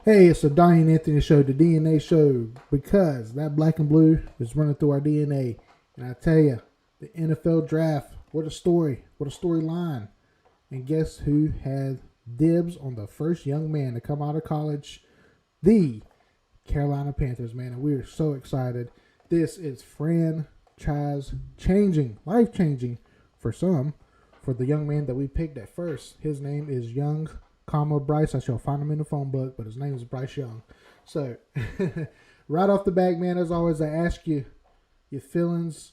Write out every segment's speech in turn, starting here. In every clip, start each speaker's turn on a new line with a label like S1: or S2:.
S1: Hey, it's the Donnie and Anthony show, the DNA show, because that black and blue is running through our DNA. And I tell you, the NFL draft, what a story, what a storyline. And guess who had dibs on the first young man to come out of college? The Carolina Panthers, man. And we are so excited. This is franchise changing, life changing for some, for the young man that we picked at first. His name is Young, Bryce. I shall find him in the phone book, but his name is Bryce Young. So, right off the bat, man, as always, I ask you your feelings.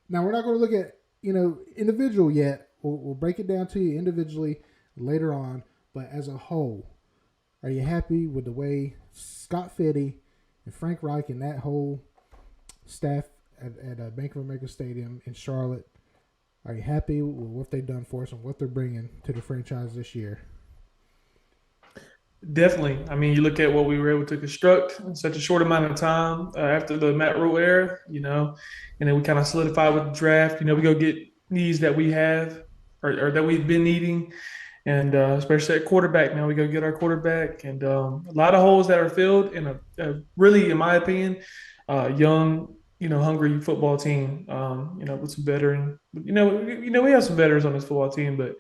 S1: Now, we're not going to look at, individual yet. We'll break it down to you individually later on. But as a whole, are you happy with the way Scott Fitty and Frank Reich and that whole staff at Bank of America Stadium in Charlotte, are you happy with what they've done for us and what they're bringing to the franchise this year?
S2: Definitely. I mean, you look at what we were able to construct in such a short amount of time after the Matt Rule era, and then we kind of solidified with the draft. We go get needs that we have or that we've been needing, and especially at quarterback. Now we go get our quarterback, and a lot of holes that are filled in a really, in my opinion, young, hungry football team. With some veteran. We have some veterans on this football team, but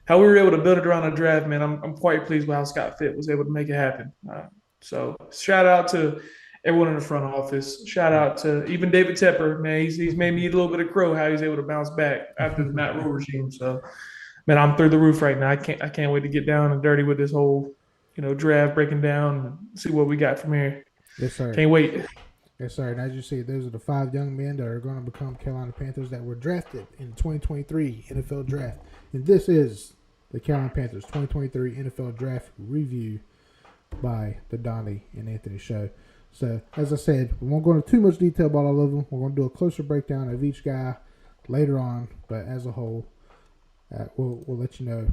S2: how we were able to build it around a draft, man, I'm quite pleased with how Scott Fitt was able to make it happen. So shout out to everyone in the front office. Shout out to even David Tepper, man. He's made me eat a little bit of crow how he's able to bounce back after the Matt Rule regime. So, man, I'm through the roof right now. I can't wait to get down and dirty with this whole, draft breaking down and see what we got from here.
S1: Yes, sir.
S2: Can't wait.
S1: Yes, sir. And as you see, those are the 5 young men that are going to become Carolina Panthers that were drafted in the 2023 NFL Draft. And this is the Carolina Panthers 2023 NFL Draft Review by the Donnie and Anthony Show. So, as I said, we won't go into too much detail about all of them. We're going to do a closer breakdown of each guy later on. But as a whole, we'll let you know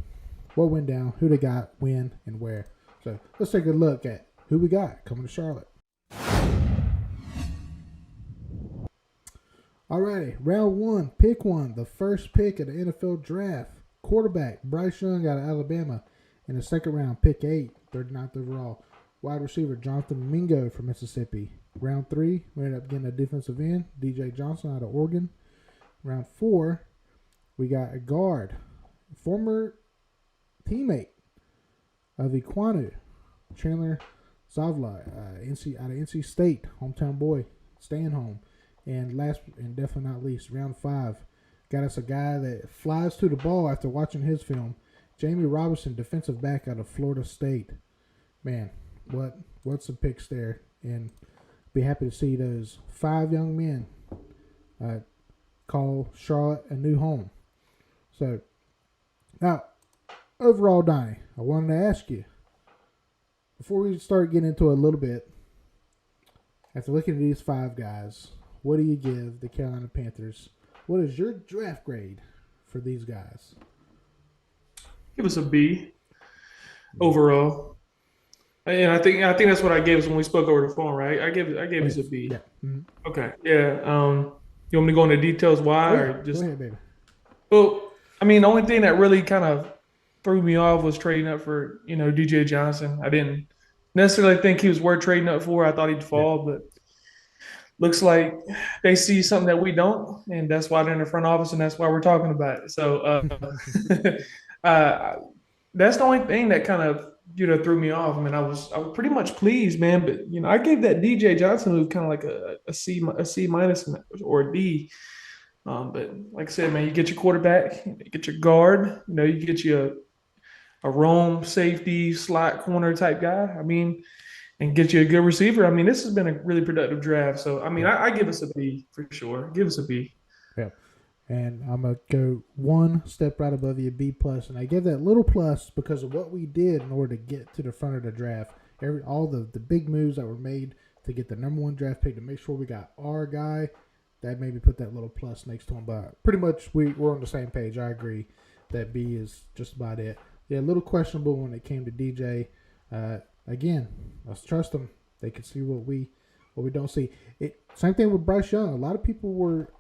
S1: what went down, who they got, when, and where. So, let's take a look at who we got coming to Charlotte. Alrighty, round 1, pick 1, the first pick of the NFL Draft. Quarterback, Bryce Young out of Alabama. In the second round, pick 8, 39th overall. Wide receiver, Jonathan Mingo from Mississippi. Round 3, we ended up getting a defensive end, DJ Johnson out of Oregon. Round 4, we got a guard, former teammate of Iquanu, Chandler Zavla, out of NC State, hometown boy, staying home. And last and definitely not least, round 5, got us a guy that flies to the ball after watching his film. Jamie Robinson, defensive back out of Florida State. Man, what's some picks there? And be happy to see those 5 young men call Charlotte a new home. So, now, overall, Donnie, I wanted to ask you, before we start getting into it a little bit, after looking at these 5 guys, what do you give the Carolina Panthers? What is your draft grade for these guys?
S2: Give us a B overall. And I think that's what I gave us when we spoke over the phone, right? I gave us a B.
S1: Yeah. Mm-hmm.
S2: Okay. Yeah. You want me to go into details why or just
S1: go ahead, baby.
S2: well, I mean, the only thing that really kind of threw me off was trading up for, DJ Johnson. I didn't necessarily think he was worth trading up for. I thought he'd fall, but looks like they see something that we don't, and that's why they're in the front office, and that's why we're talking about it. So uh, that's the only thing that kind of threw me off. I mean, I was pretty much pleased, man, but I gave that DJ Johnson who's kind of like a C minus or a D. But like I said, man, you get your quarterback, you get your guard, you get you a roam safety slot corner type guy. I mean, and get you a good receiver. I mean, this has been a really productive draft. So, I mean, I give us a B for sure. Give us a B.
S1: Yeah. And I'm going to go one step right above you, B plus. And I give that little plus because of what we did in order to get to the front of the draft. All the big moves that were made to get the number 1 draft pick to make sure we got our guy, that maybe put that little plus next to him. But pretty much we're on the same page. I agree that B is just about it. Yeah, a little questionable when it came to DJ. Again, let's trust them. They can see what we don't see. Same thing with Bryce Young. A lot of people were,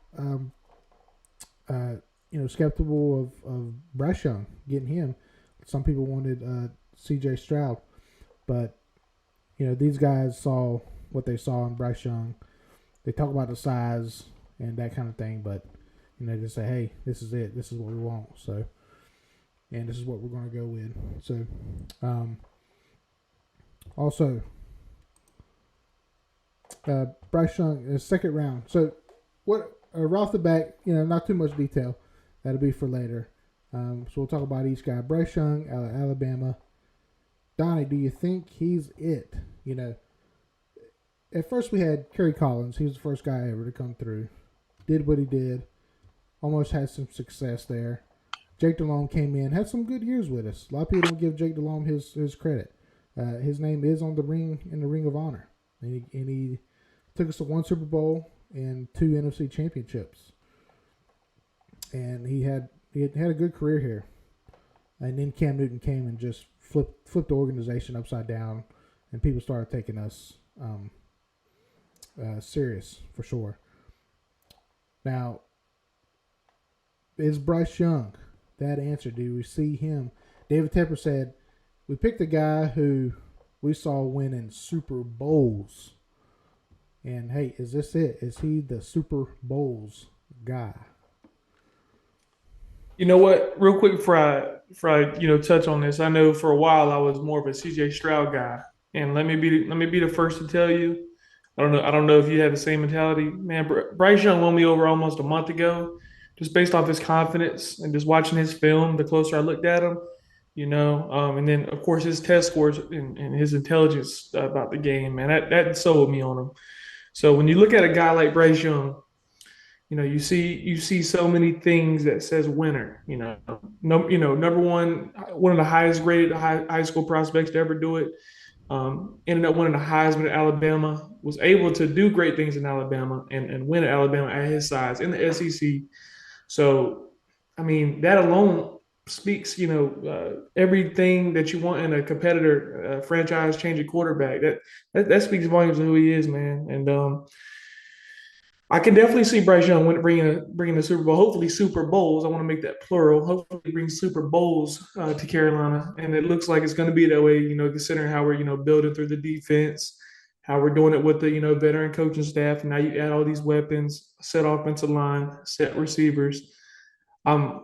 S1: skeptical of Bryce Young getting him. Some people wanted C.J. Stroud, but these guys saw what they saw in Bryce Young. They talk about the size and that kind of thing, but just say, hey, this is it. This is what we want. So, and this is what we're going to go with. So, also, Bryce Young, second round. So, what right off the bat, not too much detail. That'll be for later. So we'll talk about each guy. Bryce Young, Alabama. Donnie, do you think he's it? At first we had Kerry Collins. He was the first guy ever to come through. Did what he did. Almost had some success there. Jake Delhomme came in, had some good years with us. A lot of people don't give Jake Delhomme his credit. His name is on the Ring of Honor, and he took us to 1 Super Bowl and 2 NFC championships. And he had a good career here. And then Cam Newton came and just flipped the organization upside down, and people started taking us serious for sure. Now, is Bryce Young that answer? Do we see him? David Tepper said, we picked a guy who we saw winning Super Bowls. And, hey, is this it? Is he the Super Bowls guy?
S2: You know what? Real quick before I touch on this, I know for a while I was more of a CJ Stroud guy, and let me be the first to tell you, I don't know if you had the same mentality, man. Bryce Young won me over almost a month ago, just based off his confidence and just watching his film. The closer I looked at him, and then of course his test scores and his intelligence about the game, man, that sold me on him. So when you look at a guy like Bryce Young, you see so many things that says winner. Number one of the highest graded high school prospects to ever do it. Ended up winning the Heisman at Alabama. Was able to do great things in Alabama and win at Alabama at his size in the SEC. So, I mean, that alone speaks, everything that you want in a competitor, franchise changing quarterback. That speaks volumes of who he is, man. And I can definitely see Bryce Young bringing the Super Bowl. Hopefully, Super Bowls. I want to make that plural. Hopefully, bring Super Bowls to Carolina, and it looks like it's going to be that way. Considering how we're building through the defense, how we're doing it with the veteran coaching staff. And now you add all these weapons, set offensive line, set receivers. I'm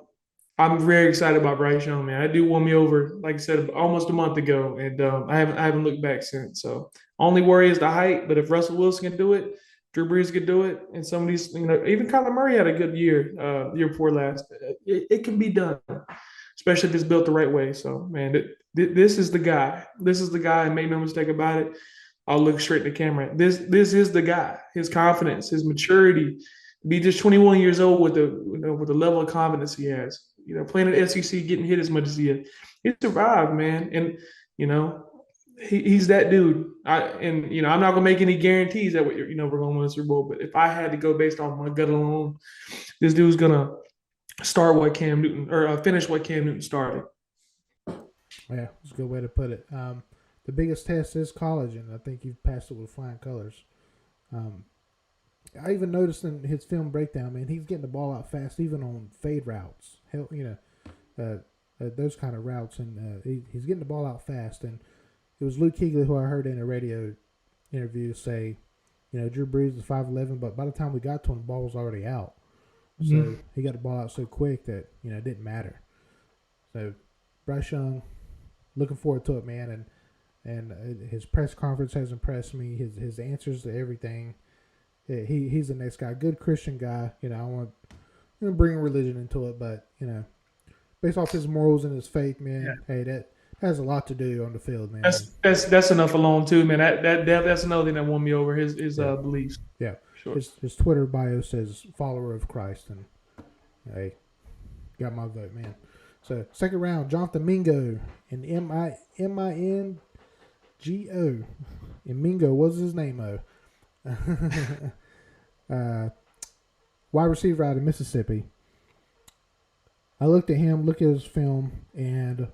S2: very excited about Bryce Young, man. I do won me over, like I said, almost a month ago, and I haven't looked back since. So only worry is the height, but if Russell Wilson can do it, Drew Brees could do it, and some of these, even Kyler Murray had a good year before last. It can be done, especially if it's built the right way. So, man, this is the guy. This is the guy, and make no mistake about it. I'll look straight in the camera. This is the guy. His confidence, his maturity, be just 21 years old with the level of confidence he has. Playing in the SEC, getting hit as much as he is. He survived, man, and he's that dude. I'm not gonna make any guarantees that we're gonna win the Super Bowl, but if I had to go based on my gut alone, this dude's gonna start what Cam Newton or finish what Cam Newton started.
S1: Yeah, that's a good way to put it. The biggest test is college, and I think you've passed it with flying colors. I even noticed in his film breakdown, man, he's getting the ball out fast, even on fade routes. Hell, those kind of routes, and he's getting the ball out fast. And it was Luke Kuechly who I heard in a radio interview say, Drew Brees is 5'11", but by the time we got to him, the ball was already out. So he got the ball out so quick that it didn't matter. So Bryce Young, looking forward to it, man, and his press conference has impressed me. His answers to everything. He's the next guy, good Christian guy. I want to bring religion into it, but based off his morals and his faith, man, hey, that has a lot to do on the field, man.
S2: That's enough alone too, man. That's another thing that won me over his beliefs.
S1: Yeah,
S2: sure.
S1: His Twitter bio says follower of Christ, and hey, got my vote, man. So second round, Jonathan Mingo and Mingo. And Mingo, what's his name? Wide receiver out of Mississippi. I looked at his film, and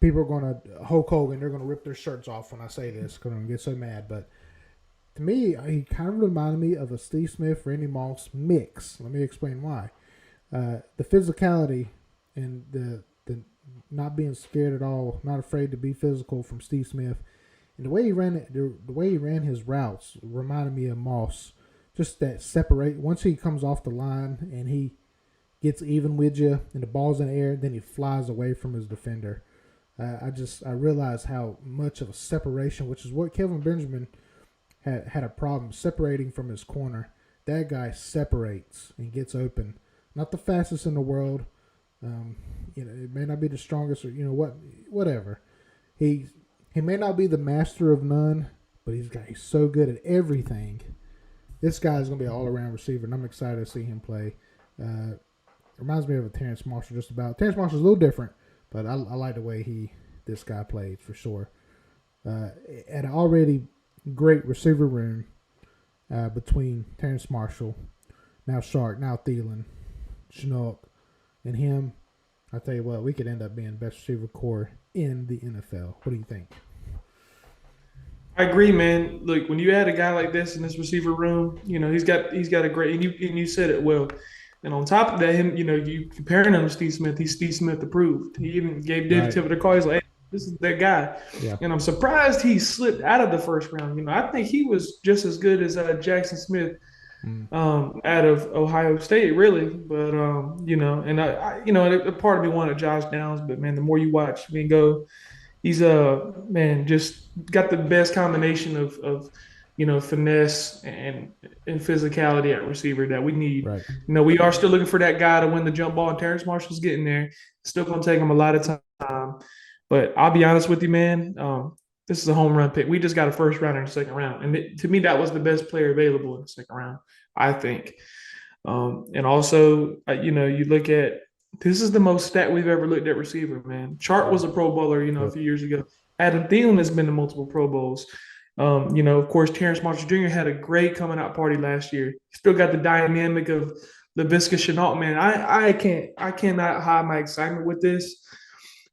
S1: people are going to Hulk Hogan. They're going to rip their shirts off when I say this because I'm going to get so mad. But to me, he kind of reminded me of a Steve Smith, Randy Moss mix. Let me explain why. The physicality and the not being scared at all, not afraid to be physical from Steve Smith, And the way he ran it, the way he ran his routes reminded me of Moss. Just that separate once he comes off the line and he gets even with you and the ball's in the air, then he flies away from his defender. I realized how much of a separation, which is what Kelvin Benjamin had a problem separating from his corner. That guy separates and gets open. Not the fastest in the world. It may not be the strongest, or whatever. He he may not be the master of none, but he's so good at everything. This guy's gonna be an all around receiver, and I'm excited to see him play. Uh, Reminds me of a Terrence Marshall just about. Terrence Marshall's a little different, but I like the way this guy played for sure. At an already great receiver room between Terrence Marshall, now Shark, now Thielen, Chinook, and him. I tell you what, we could end up being best receiver core in the NFL. What do you think?
S2: I agree, man. Look, when you add a guy like this in this receiver room, he's got a great, and you said it well. And on top of that, you comparing him to Steve Smith, he's Steve Smith approved. He even gave David
S1: Right.
S2: Tepper the call. He's like, hey, this is that guy.
S1: Yeah.
S2: And I'm surprised he slipped out of the first round. I think he was just as good as Jackson Smith
S1: Mm.
S2: out of Ohio State, really. But and a part of me wanted Josh Downs, but man, the more you watch me go, he's man, just got the best combination of finesse and physicality at receiver that we need.
S1: Right.
S2: We are still looking for that guy to win the jump ball, and Terrence Marshall's getting there. Still gonna take him a lot of time. But I'll be honest with you, man. This is a home run pick. We just got a first rounder in the second round, and to me, that was the best player available in the second round, I think. And also, you look at this is the most stat we've ever looked at receiver, man. Chart was a Pro Bowler, a few years ago. Adam Thielen has been to multiple Pro Bowls. Of course, Terrence Marshall Jr. had a great coming out party last year. Still got the dynamic of LaVisca Chenault, man. I cannot hide my excitement with this.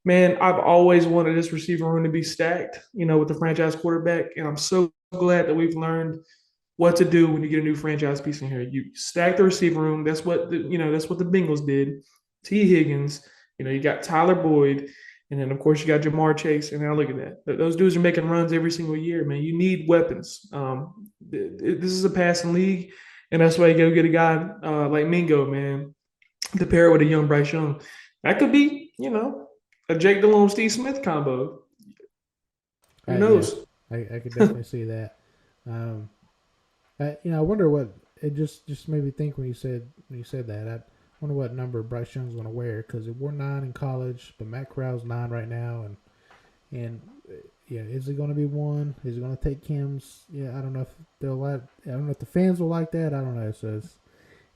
S2: Man, I've always wanted this receiver room to be stacked, with the franchise quarterback. And I'm so glad that we've learned what to do when you get a new franchise piece in here. You stack the receiver room. That's what the Bengals did. T. Higgins, you got Tyler Boyd, and then of course you got Jamar Chase. And now look at that. Those dudes are making runs every single year, man. You need weapons. This is a passing league, and that's why you go get a guy like Mingo, man, to pair with a young Bryce Young. That could be, a Jake Delhomme, Steve Smith combo. Who knows?
S1: Yeah, I could definitely see that. I wonder what it just made me think when you said that. I wonder what number Bryce Young's going to wear because he wore 9 in college, but Matt Corral's 9 right now, and yeah, is it going to be 1? Is it going to take Kim's? Yeah, I don't know if they'll like. I don't know if the fans will like that. I don't know. So it's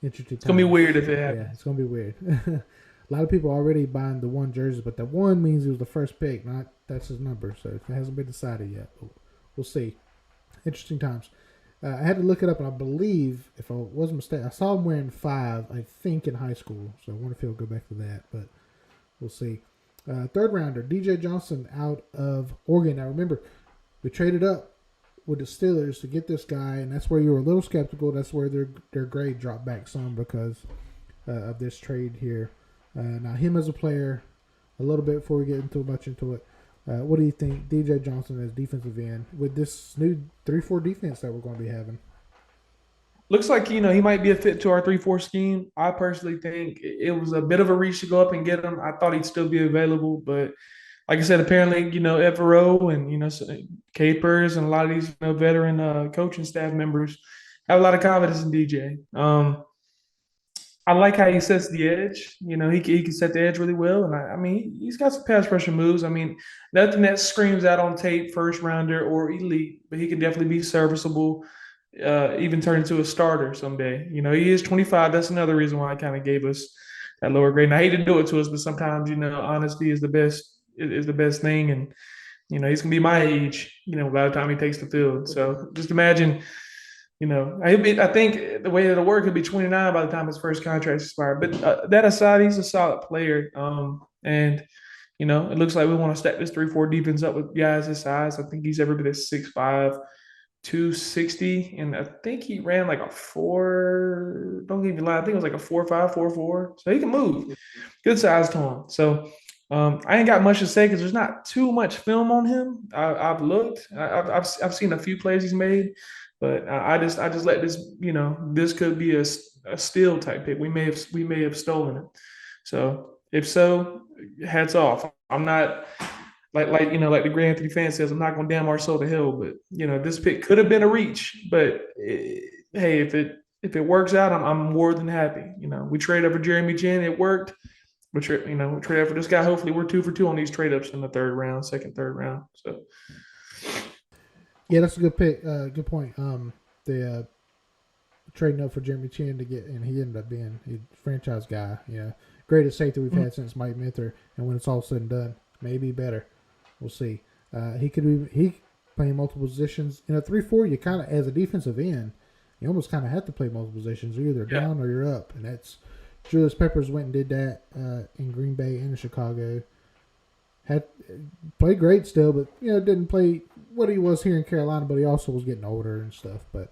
S1: interesting.
S2: It's gonna be weird if it happens.
S1: Yeah, it's going to be weird. A lot of people are already buying the 1 jersey, but the 1 means he was the first pick. Not that's his number, so it hasn't been decided yet. We'll see. Interesting times. I had to look it up, and I believe, if I wasn't mistaken, I saw him wearing 5, I think, in high school. So I wonder if he'll go back to that, but we'll see. Third rounder, DJ Johnson out of Oregon. Now, remember, we traded up with the Steelers to get this guy, and that's where you were a little skeptical. That's where their grade dropped back some because of this trade here. Now, him as a player, a little bit before we get much into it, what do you think, DJ Johnson as defensive end with this new 3-4 defense that we're going to be having?
S2: Looks like he might be a fit to our 3-4 scheme. I personally think it was a bit of a reach to go up and get him. I thought he'd still be available, but like I said, apparently Evero and Capers and a lot of these veteran coaching staff members have a lot of confidence in DJ. I like how he sets the edge. He can set the edge really well, and I mean he's got some pass pressure moves. I mean nothing that screams out on tape first rounder or elite, but he can definitely be serviceable. Even turn into a starter someday. He is 25. That's another reason why I kind of gave us that lower grade. And I hate to do it to us, but sometimes honesty is the best thing, and he's gonna be my age. By the time he takes the field. So just imagine. I think the way it'll work, he'll be 29 by the time his first contract expires. But that aside, he's a solid player. And it looks like we want to stack this 3-4 defense up with guys his size. I think he's ever been at 6'5", 260, and I think he ran like a 4. Don't get me lie, I think it was like a 4.5, 4.4. So he can move. Good size to him. So I ain't got much to say because there's not too much film on him. I've looked. I've seen a few plays he's made, but I just let this, this could be a steal type pick. We may have stolen it. So if so, hats off. I'm not like the Grand Anthony fan says, I'm not going to damn our soul to hell. But this pick could have been a reach. But hey, if it works out, I'm more than happy. We trade over Jeremy Chin. It worked. We trade up for this guy. Hopefully, we're 2 for 2 on these trade ups in the third round, second, third round. So
S1: Yeah, that's a good pick. Good point. The trading up for Jeremy Chin to get, and he ended up being a franchise guy. Yeah, greatest safety we've had since Mike Minter. And when it's all said and done, maybe better. We'll see. He could be playing multiple positions in a 3-4. You kind of, as a defensive end, you almost kind of have to play multiple positions. You're either
S2: yeah,
S1: down or you're up, and that's Julius Peppers went and did that in Green Bay and in Chicago. Had played great still, but didn't play what he was here in Carolina. But he also was getting older and stuff. But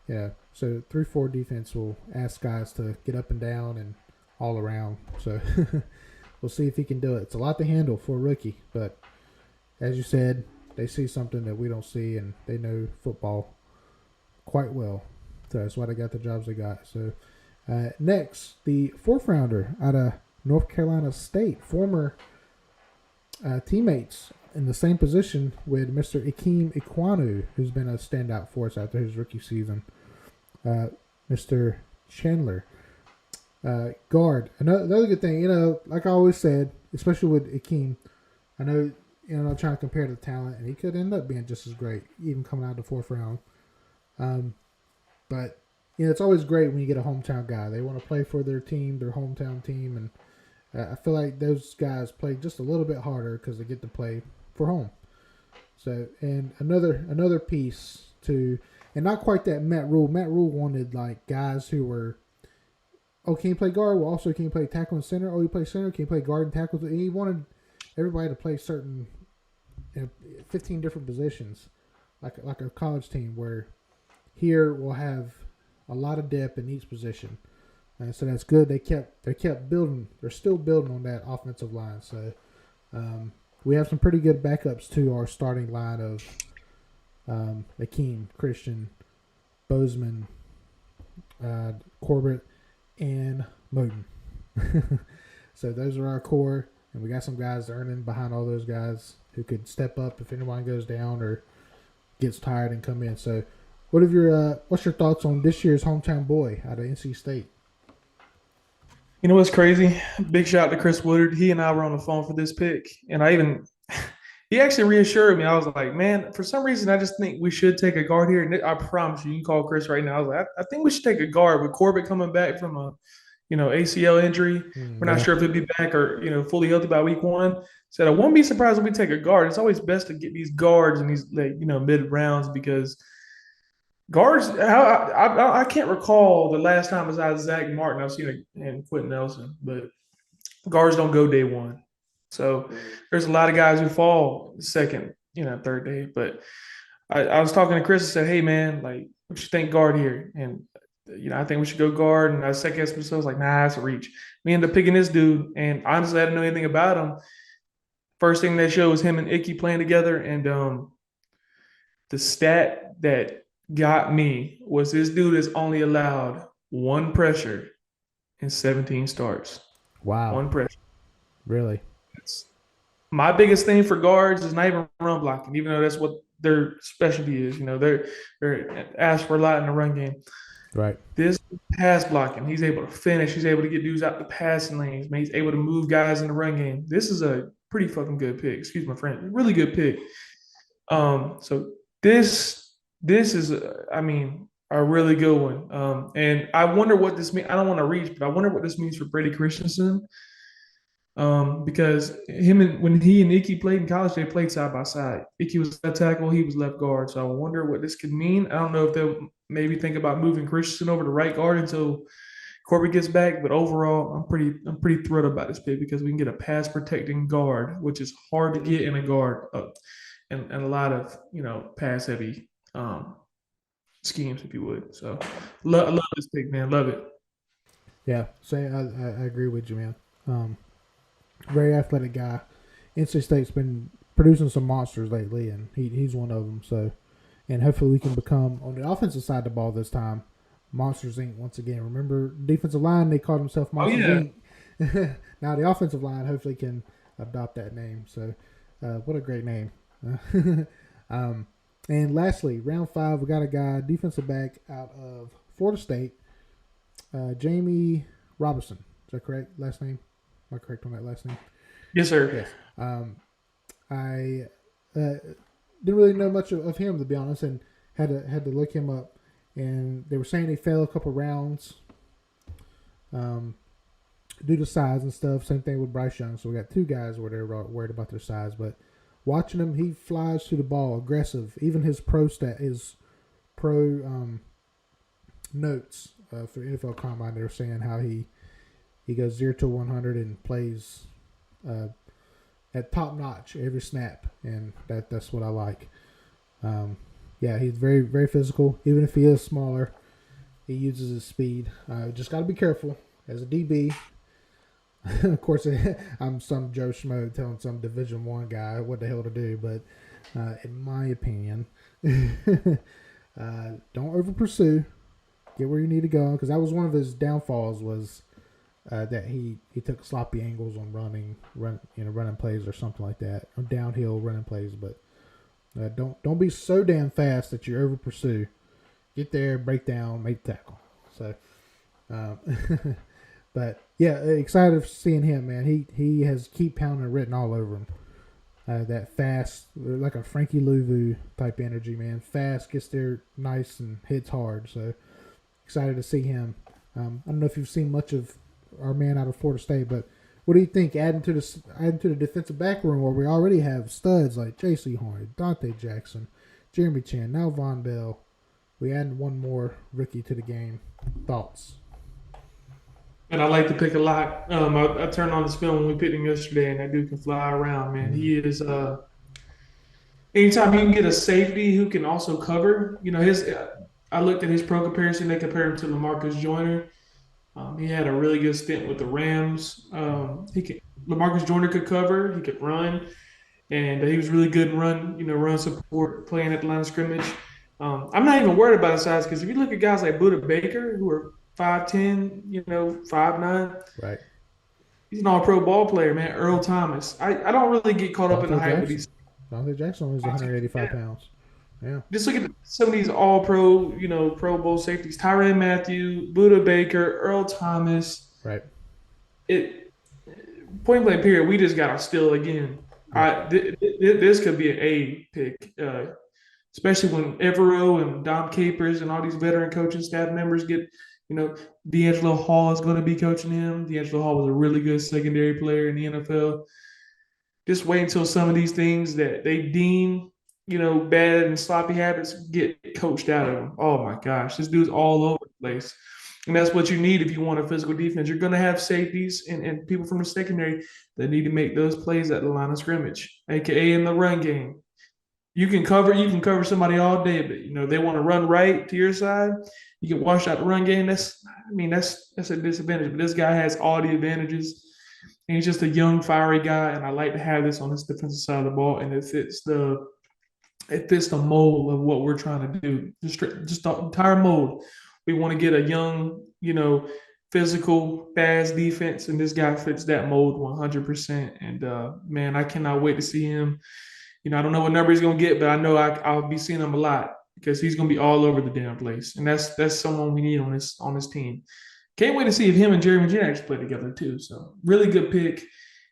S1: yeah, so 3-4 defense will ask guys to get up and down and all around. So we'll see if he can do it. It's a lot to handle for a rookie, but as you said, they see something that we don't see, and they know football quite well. So that's why they got the jobs they got. So next, the fourth rounder out of North Carolina State, former teammates in the same position with Mr. Ikem Ikwanu, who's been a standout for us after his rookie season. Mr. Chandler, guard. Another good thing, like I always said, especially with Ikem, I know, I'm trying to compare the talent, and he could end up being just as great, even coming out of the fourth round. But it's always great when you get a hometown guy. They want to play for their team, their hometown team, and I feel like those guys play just a little bit harder because they get to play for home. So, and another piece to, and not quite that Matt Rule. Matt Rule wanted like guys who were, can you play guard? Well, also can you play tackle and center? Oh, you play center? Can you play guard and tackle? And he wanted everybody to play certain, 15 different positions, like a college team. Where here we'll have a lot of depth in each position. So that's good. They kept building. They're still building on that offensive line. So we have some pretty good backups to our starting line of Akeem, Christian, Bozeman, Corbett, and Moden. So those are our core, and we got some guys earning behind all those guys who could step up if anyone goes down or gets tired and come in. So what's your thoughts on this year's hometown boy out of NC State?
S2: you know what's crazy? Big shout out to Chris Woodard. He and I were on the phone for this pick, and he actually reassured me. I was like, man, for some reason, I just think we should take a guard here. And I promise you can call Chris right now. I was like, I think we should take a guard with Corbett coming back from a, ACL injury. We're not
S1: Yeah,
S2: sure if he'll be back or, fully healthy by week one. Said I won't be surprised if we take a guard. It's always best to get these guards in these mid rounds because guards. I can't recall the last time besides Zach Martin I've seen it and Quentin Nelson, but guards don't go day one. So there's a lot of guys who fall second, third day. But I was talking to Chris and said, hey man, like what you think guard here? And I think we should go guard. And I second guessed myself, I was like, nah, that's a reach. We ended up picking this dude, and honestly, I didn't know anything about him. First thing they showed was him and Icky playing together, and the stat that got me was this dude is only allowed one pressure in 17 starts.
S1: wow,
S2: One pressure.
S1: really?
S2: It's, my biggest thing for guards is not even run blocking, even though that's what their specialty is. They're asked for a lot in the run game.
S1: Right.
S2: This pass blocking, he's able to finish. He's able to get dudes out the passing lanes. Man, he's able to move guys in the run game. This is a pretty fucking good pick. Excuse my friend, really good pick. So this is, I mean, a really good one. And I wonder what this means. I don't want to reach, but I wonder what this means for Brady Christensen. Because when he and Icky played in college, they played side by side. Icky was left tackle, he was left guard. So I wonder what this could mean. I don't know if they'll maybe think about moving Christensen over to right guard until Corby gets back. But overall, I'm pretty thrilled about this pick because we can get a pass protecting guard, which is hard to get in a guard, and a lot of pass heavy schemes, if you would. So I love this pick, man. Love it.
S1: Yeah. Say I agree with you, man. Very athletic guy. NC State's been producing some monsters lately, and he's one of them. So, and hopefully we can become on the offensive side of the ball this time. Monsters Inc. once again. Remember defensive line? They called themselves
S2: Oh
S1: Monsters
S2: yeah.
S1: Inc. Now the offensive line hopefully can adopt that name. So, what a great name. And lastly, round 5, we got a guy, defensive back out of Florida State, Jamie Robinson. Is that correct? Last name? Am I correct on that last name?
S2: Yes, sir.
S1: Yes. I didn't really know much of him, to be honest, and had to look him up. And they were saying he fell a couple rounds due to size and stuff. Same thing with Bryce Young. So we got 2 guys where they're worried about their size. But watching him, he flies to the ball, aggressive. Even his pro notes for NFL Combine, they were saying how he goes 0 to 100 and plays at top notch every snap, and that's what I like. Yeah, he's very, very physical. Even if he is smaller, he uses his speed. Just got to be careful as a DB. Of course, I'm some Joe Schmo telling some Division I guy what the hell to do, but in my opinion, don't over pursue. Get where you need to go, because that was one of his downfalls, was that he took sloppy angles on running plays or something like that, or downhill running plays. But don't be so damn fast that you over pursue. Get there, break down, make the tackle. So, but yeah, excited seeing him, man. He has keep pounding written all over him. That fast, like a Frankie Louvu type energy, man. Fast, gets there nice and hits hard. So excited to see him. I don't know if you've seen much of our man out of Florida State, but what do you think? Adding to the defensive back room, where we already have studs like J.C. Horn, Dante Jackson, Jeremy Chan, now Von Bell. We added one more rookie to the game. Thoughts?
S2: And I like to pick a lot. I turned on this film when we picked him yesterday, and that dude can fly around, man. He is. Anytime you can get a safety who can also cover, his. I looked at his pro comparison. They compare him to LaMarcus Joyner. He had a really good stint with the Rams. LaMarcus Joyner could cover. He could run, and he was really good in run support, playing at the line of scrimmage. I'm not even worried about his size, because if you look at guys like Buda Baker, who are 5'10", 5'9",
S1: Right.
S2: he's an all-pro ball player, man. Earl Thomas. I don't really get caught up in the hype of these.
S1: Dante Jackson was 185
S2: Yeah.
S1: pounds. Yeah.
S2: Just look at some of these all-pro, Pro Bowl safeties: Tyrann Mathieu, Buda Baker, Earl Thomas.
S1: Right.
S2: It point blank period. We just got to steal again.
S1: Yeah.
S2: This could be an A pick, especially when Evero and Dom Capers and all these veteran coaching staff members get. D'Angelo Hall is going to be coaching him. D'Angelo Hall was a really good secondary player in the NFL. Just wait until some of these things that they deem, bad and sloppy habits get coached out of them. Oh my gosh, this dude's all over the place. And that's what you need if you want a physical defense. You're going to have safeties and people from the secondary that need to make those plays at the line of scrimmage, aka in the run game. You can cover somebody all day, but they want to run right to your side. You can wash out the run game. That's a disadvantage. But this guy has all the advantages. And he's just a young, fiery guy, and I like to have this on this defensive side of the ball, and it fits the mold of what we're trying to do. Just the entire mold. We want to get a young, physical, fast defense, and this guy fits that mold 100%. And man, I cannot wait to see him. I don't know what number he's gonna get, but I know I'll be seeing him a lot, because he's gonna be all over the damn place, and that's someone we need on this team. Can't wait to see if him and Jeremy Chan actually play together too. So really good pick.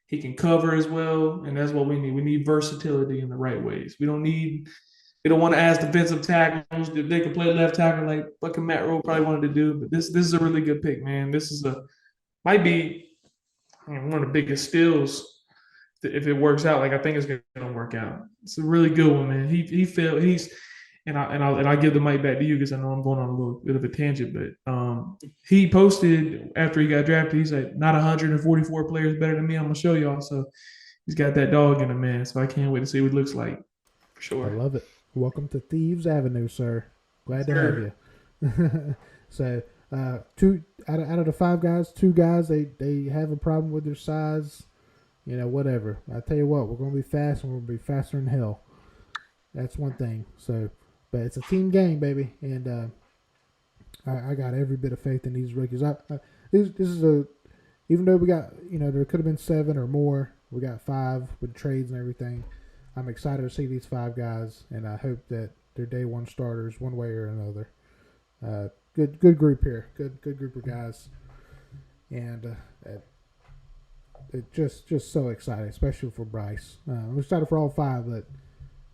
S2: He can cover as well, and that's what we need. We need versatility in the right ways. We don't want to ask defensive tackles if they can play left tackle like fucking Matt Rule probably wanted to do. But this is a really good pick, man. This is might be one of the biggest steals if it works out. Like, I think it's gonna work out. It's a really good one, man. He failed. I give the mic back to you, because I know I'm going on a little bit of a tangent, but he posted after he got drafted. He said, "Not 144 players better than me. I'm gonna show y'all." So he's got that dog in him, man. So I can't wait to see what it looks like, for sure.
S1: I love it. Welcome to Thieves Avenue, sir. Glad to have you. So, two out of the 5 guys, 2 guys they have a problem with their size. whatever. I tell you what, we're going to be fast, and we're going to be faster than hell. That's one thing. So, but it's a team game, baby, and I got every bit of faith in these rookies. This is even though we got, there could have been 7 or more, we got 5 with trades and everything. I'm excited to see these 5 guys, and I hope that they're day one starters one way or another. Good group here. Good group of guys, and it just so exciting, especially for Bryce. I'm excited for all 5, but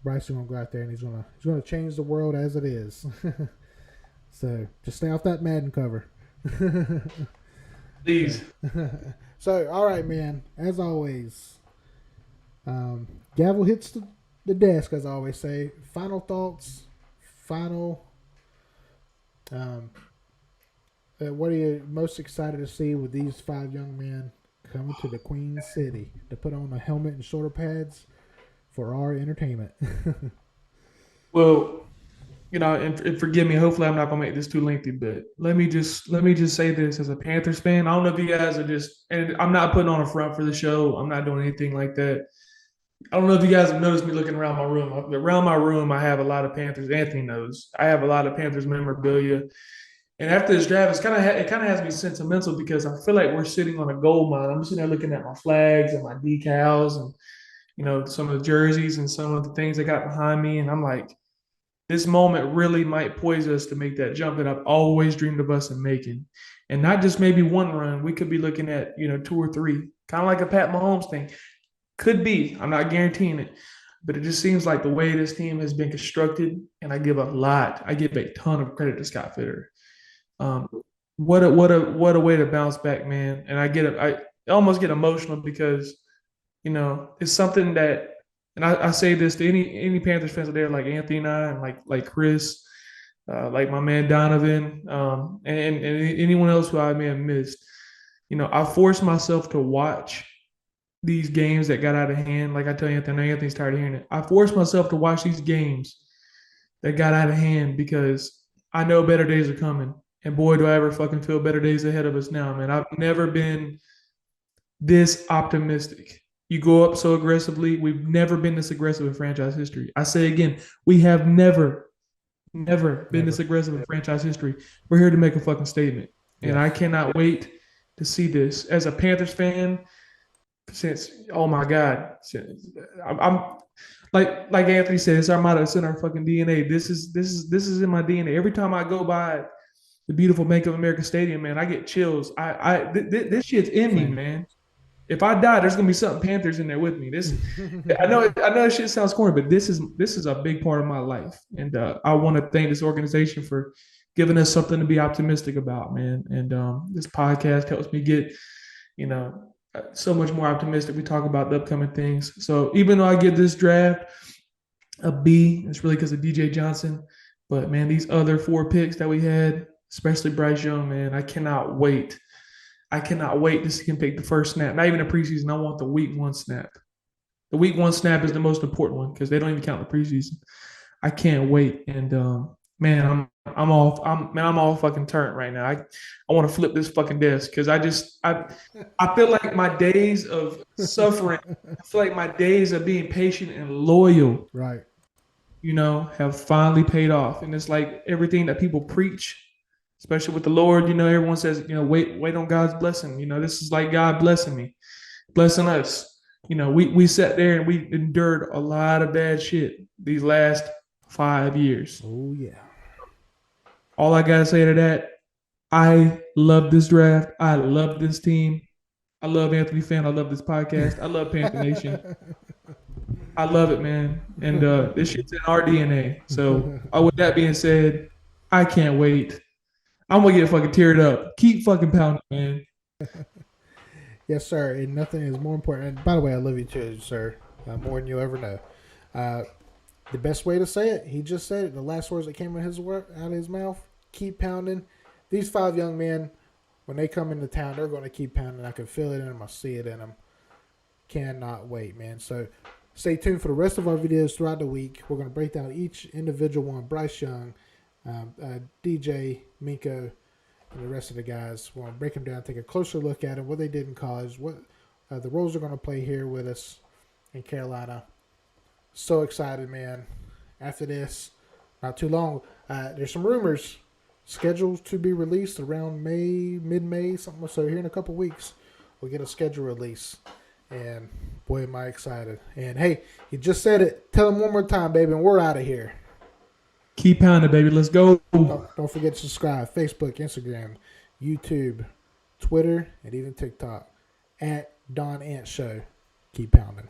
S1: Bryce is gonna go out there and he's gonna change the world as it is. So just stay off that Madden cover.
S2: Please.
S1: So all right, man. As always, gavel hits the desk, as I always say. Final thoughts. What are you most excited to see with these 5 young men coming to the Queen City to put on a helmet and shoulder pads for our entertainment?
S2: Well, and forgive me. Hopefully, I'm not gonna make this too lengthy, but let me just say this as a Panthers fan. I don't know if you guys are and I'm not putting on a front for the show. I'm not doing anything like that. I don't know if you guys have noticed me looking around my room. Around my room, I have a lot of Panthers. Anthony knows I have a lot of Panthers memorabilia. And after this draft, it kind of has me sentimental because I feel like we're sitting on a gold mine. I'm sitting there looking at my flags and my decals and some of the jerseys and some of the things they got behind me, and I'm like, this moment really might poise us to make that jump that I've always dreamed of us in making. And not just maybe one run. We could be looking at, 2 or 3, kind of like a Pat Mahomes thing. Could be. I'm not guaranteeing it. But it just seems like the way this team has been constructed, and I give a ton of credit to Scott Fitter. Um, what a way to bounce back, man. And I almost get emotional because, it's something that, and I say this to any Panthers fans out there, like Anthony and I, and like Chris, like my man Donovan, and anyone else who I may have missed. I forced myself to watch these games that got out of hand. Like I tell Anthony, I know Anthony's tired of hearing it. I forced myself to watch these games that got out of hand because I know better days are coming. And boy, do I ever fucking feel better days ahead of us now, man. I've never been this optimistic. You go up so aggressively. We've never been this aggressive in franchise history. I say again, we have never been this aggressive in franchise history. We're here to make a fucking statement. And
S1: Yes.
S2: I cannot wait to see this. As a Panthers fan, oh my God, I'm like Anthony said, it's our motto, it's in our fucking DNA. This is in my DNA. Every time I go by the beautiful Bank of America Stadium, man, I get chills. This shit's in me,
S1: Same.
S2: man. If I die, there's gonna be something Panthers in there with me. I know this shit sounds corny, but this is a big part of my life, and I want to thank this organization for giving us something to be optimistic about, man. And this podcast helps me get, so much more optimistic. We talk about the upcoming things. So even though I give this draft a B, it's really because of DJ Johnson. But man, these other 4 picks that we had, especially Bryce Young, man, I cannot wait. I cannot wait to see him take the first snap. Not even a preseason. I want the week 1 snap. The week 1 snap is the most important one because they don't even count the preseason. I can't wait. And man, I'm all fucking turned right now. I want to flip this fucking desk because I feel like my days of suffering, I feel like my days of being patient and loyal,
S1: Right.
S2: have finally paid off. And it's like everything that people preach, especially with the Lord, everyone says, wait on God's blessing. This is like God blessing me, blessing us. We sat there and we endured a lot of bad shit these last 5 years.
S1: Oh yeah.
S2: All I gotta say to that, I love this draft. I love this team. I love Anthony Fan. I love this podcast. I love Panther Nation. I love it, man. And this shit's in our DNA. So with that being said, I can't wait. I'm gonna get fucking teared up. Keep fucking pounding, man.
S1: Yes, sir. And nothing is more important. And by the way, I love you too, sir. More than you'll ever know. The best way to say it, he just said it. The last words that came out of his mouth. Keep pounding. These 5 young men, when they come into town, they're going to keep pounding. I can feel it in them. I see it in them. Cannot wait, man. So stay tuned for the rest of our videos throughout the week. We're going to break down each individual one. Bryce Young, DJ, Minko, and the rest of the guys. We're going to break them down, take a closer look at them, what they did in college, what The Royals are going to play here with us in Carolina. So excited, man. After this, not too long, there's some rumors scheduled to be released around mid-May, something. So here in a couple weeks, we'll get a schedule release. And boy, am I excited. And hey, you just said it. Tell them one more time, baby, and we're out of here.
S2: Keep pounding, baby. Let's go.
S1: Don't forget to subscribe. Facebook, Instagram, YouTube, Twitter, and even TikTok at Don Ant Show. Keep pounding.